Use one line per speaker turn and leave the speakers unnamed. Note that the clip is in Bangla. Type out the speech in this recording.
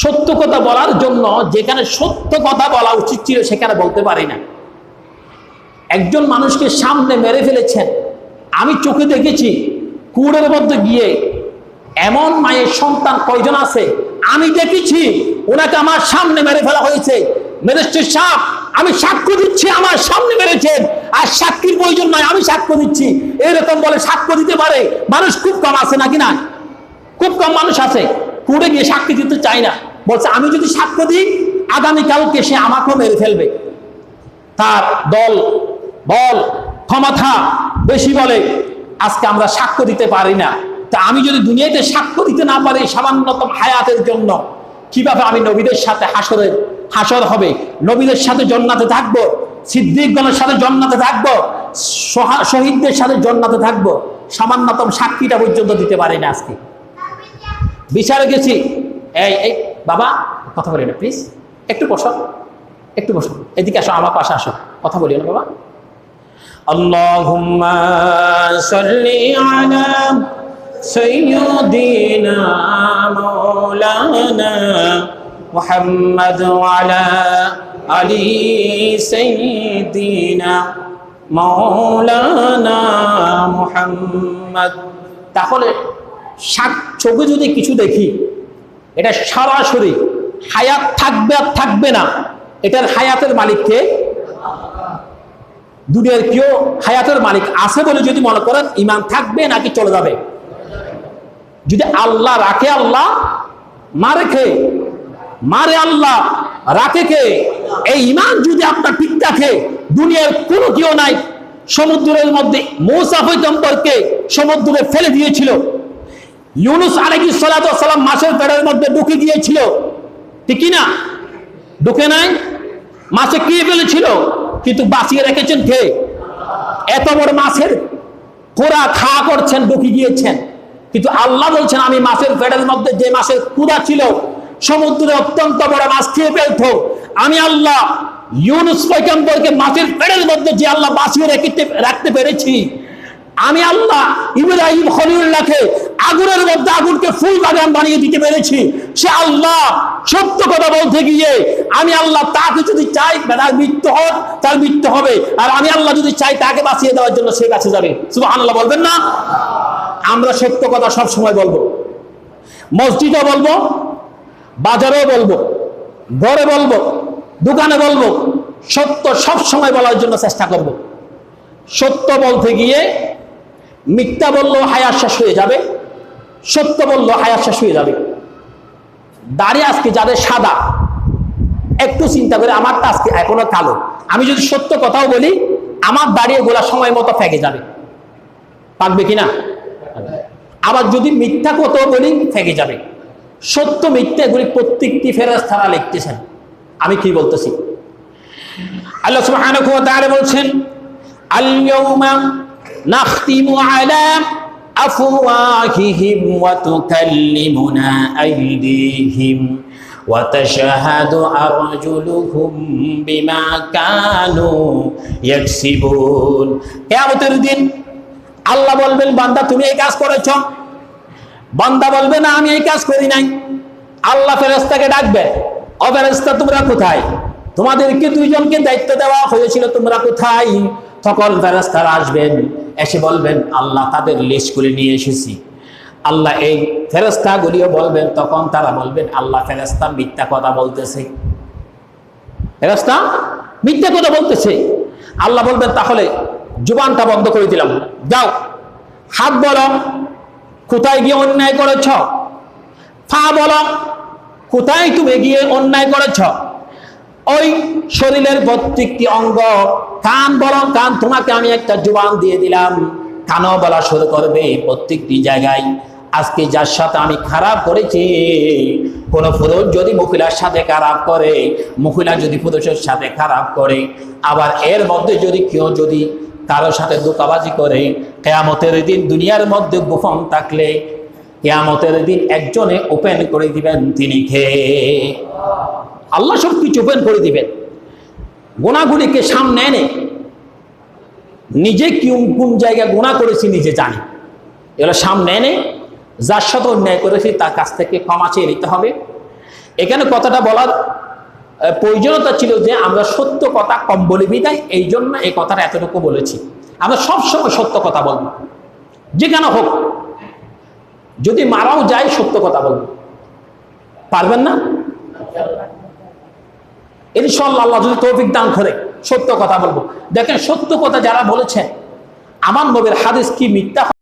সত্য কথা বলার জন্য যেখানে সত্য কথা বলা উচিত ছিল সেখানে বলতে পারি না। একজন মানুষকে সামনে মেরে ফেলেছেন, আমি চোখে দেখেছি। কুড়ের মধ্যে গিয়ে এমন মায়ের সন্তান কয়জন আছে আমি দেখেছি, ওনাকে আমার সামনে মেরে ফেলা হয়েছে। ম্যাজিস্ট্রেট সাহেব, আমি সাক্ষ্য দিচ্ছি আমার সামনে মেরেছেন, আর সাক্ষীর প্রয়োজন নয়, আমি সাক্ষ্য দিচ্ছি। এরকম বলে সাক্ষ্য দিতে পারে মানুষ খুব কম আছে, নাকি না? খুব কম মানুষ আছে কুড়ে গিয়ে সাক্ষী দিতে চায় না, বলছে আমি যদি সাক্ষ্য দিই আগামীকালকে সে আমাকেও মেরে ফেলবে। তার দল বল ক্ষমতা বেশি বলে আজকে আমরা সাক্ষ্য দিতে পারি না। তা আমি যদি দুনিয়াতে সাক্ষ্য দিতে না পারি সামান্যতম হায়াতের জন্য, কিভাবে আমি নবীদের সাথে হাসর হবে, নবীদের সাথে জান্নাতে থাকবো, সিদ্দিকগণের সাথে জান্নাতে থাকবো, শহীদদের সাথে জান্নাতে থাকবো, সামান্যতম সাক্ষীটা পর্যন্ত দিতে পারি না। আজকে বিচারে গেছি, এই বাবা কথা বলি না প্লিজ, একটু বসো, একটু বসো, এদিকে আসো, আমার পাশে আসো, কথা বলি না বাবা। আল্লাহুম্মা সাল্লি আলা সাইয়্যিদিনা মাওলানা মুহাম্মদ ওয়া আলা আলি সাইয়্যিদিনা মাওলানা মুহাম্মদ। তাহলে চোখে যদি কিছু দেখি এটা সরাসরি হায়াত থাকবে আর থাকবে না, এটার হায়াতের মালিককে দুনিয়ার কেউ হায়াতের মালিক আছে বলে যদি মনে করেন ঈমান থাকবে নাকি চলে যাবে? যদি আল্লাহ রাখে আল্লাহ, মারে কে? মারে আল্লাহ, রাখে কে? এই ঈমান যদি আপনার ঠিক থাকে দুনিয়ার কোনো কেউ নাই। সমুদ্রের মধ্যে মূসা পয়গম্বরকে সমুদ্রে ফেলে দিয়েছিল, ইউনূস আলাইহিস সালাতু ওয়াস সালাম মাছের পেটের মধ্যে ঢুকে গিয়েছিল, ঠিক কি না? ঢুকে নাই, মাছে কি ফেলেছিল, কিন্তু বাঁচিয়ে রেখেছেন কে? এত বড় মাছের পোড়া খাওয়া করছেন, ঢুকে গিয়েছেন, কিন্তু আল্লাহ বলছেন আমি মাছের পেটের মধ্যে যে মাছের ক্ষুধা ছিল সমুদ্রে অত্যন্ত বড় মাছ খেয়ে ফেলত, আমি আল্লাহ ইউনূস পয়গম্বরকে মাছের পেটের মধ্যে যে আল্লাহ বাঁচিয়ে রাখতে পেরেছি, আমি আল্লাহ ইব্রাহিম খলিলুল্লাহকে আগুনের মধ্যে আগুনকে ফুল বাগান বানিয়ে দিতে পেরেছি। সে আল্লাহ সত্য কথা বলতে গিয়ে আমি আল্লাহ তাকে যদি চাই তার মৃত্যু হোক, তার মৃত্যু হবে, আর আমি আল্লাহ যদি চাই তাকে বাঁচিয়ে দেওয়ার জন্য সে কাছে যাবে। সুবহানাল্লাহ বলবেন না? আমরা সত্য কথা সব সময় বলবো, মসজিদে বলবো, বাজারেও বলবো, ঘরে বলবো, দোকানে বলবো, সত্য সব সময় বলার জন্য চেষ্টা করব। সত্য বলতে গিয়ে মিথ্যা বললেও হায়াত শেষ হয়ে যাবে, সত্য বললেও হায়াত শেষ হয়ে যাবে। দাড়ি আজকে যাদের সাদা, একটু চিন্তা করে আমারটা আজকে এখনো কালো, আমি যদি সত্য কথাও বলি আমার দাড়ি গোলা সময় মতো ফেকে যাবে, পাকবে কিনা? আবার যদি মিথ্যা কথাও বলি ফেকে যাবে। সত্য মিথ্যা এগুলি প্রত্যেকটি ফেরেশতারা লিখতেছেন। আমি কি বলতেছি? আল্লাহ সুবহানাহু ওয়া তাআলা বলছেন আল ইয়াউমা নাখতিমু আলা আফওয়াহিহিম ওয়া তুকাল্লিমুনা আইদিহিম ওয়া তাশহাদু আরজুলুহুম বিমা কানু ইয়াকসিবুন। কিয়ামতের দিন আল্লাহ বলবেন বান্দা তুমি এই কাজ করেছো, বান্দা বলবে না আমি এই কাজ করি নাই। আল্লাহ ফেরেশতাকে ডাকবে, ও ফেরেশতা তোমরা কোথায়? তোমাদেরকে দুইজনকে দায়িত্ব দেওয়া হয়েছিল, তোমরা কোথায়? তখন ফেরেশতারা আসবেন, এসে বলবেন আল্লাহ তাদের লিস্ট করে নিয়ে এসেছি। আল্লাহ এই ফেরেশতাগুলিও বলবেন, তখন তারা বলবেন আল্লাহ ফেরেশতা মিথ্যা কথা বলতেছে, ফেরেশতা মিথ্যা কথা বলতেছে। আল্লাহ বলবেন তাহলে জুবানটা বন্ধ করে দিলাম, যাও হাত বলো কোথায় গিয়ে অন্যায় করেছ, পা বলো কোথায় তুমি গিয়ে অন্যায় করেছ, ওই শরীরের প্রত্যেকটি অঙ্গ, কান বলো কান তোমাকে আমি একটা জুবান দিয়ে দিলাম, কানও বলা শুরু করবে প্রত্যেকটি জায়গায়। আজকে যার সাথে আমি খারাপ করেছি, কোন পুরুষ যদি মহিলার সাথে খারাপ করে, মহিলা যদি পুরুষের সাথে খারাপ করে, আবার এর মধ্যে যদি কেউ যদি কারোর সাথে ধোঁকাবাজি করে, কিয়ামতের দিন দুনিয়ার মধ্যে গোপন থাকলে কিয়ামতের দিন একজনে ওপেন করে দিবেন, তিনি কে? আল্লাহ সব কিছু ওপেন করে দিবেন। গুনাহগুলিকে সামনে এনে নিজে কোন জায়গায় গুনাহ করেছি নিজে জানি, এগুলো সামনে এনে যার সাথে অন্যায় করেছি তার কাছ থেকে ক্ষমা চেয়ে নিতে হবে এখানে কথাটা বলার প্রয়োজনীয়তা ছিল যে আমরা সত্য কথা কম বলি বিদায়, এই জন্য এই কথাটা এতটুকু বলেছি। আমরা সবসময় সত্য কথা বলবো, যেখানে হোক, যদি মারাও যায় সত্য কথা বলবো। পারবেন না? ইনশাআল্লাহ আল্লাহ যদি তৌফিক দান করে সত্য কথা বলবো। দেখেন সত্য কথা যারা বলেছেন, আমার নবীর হাদিস কি মিথ্যা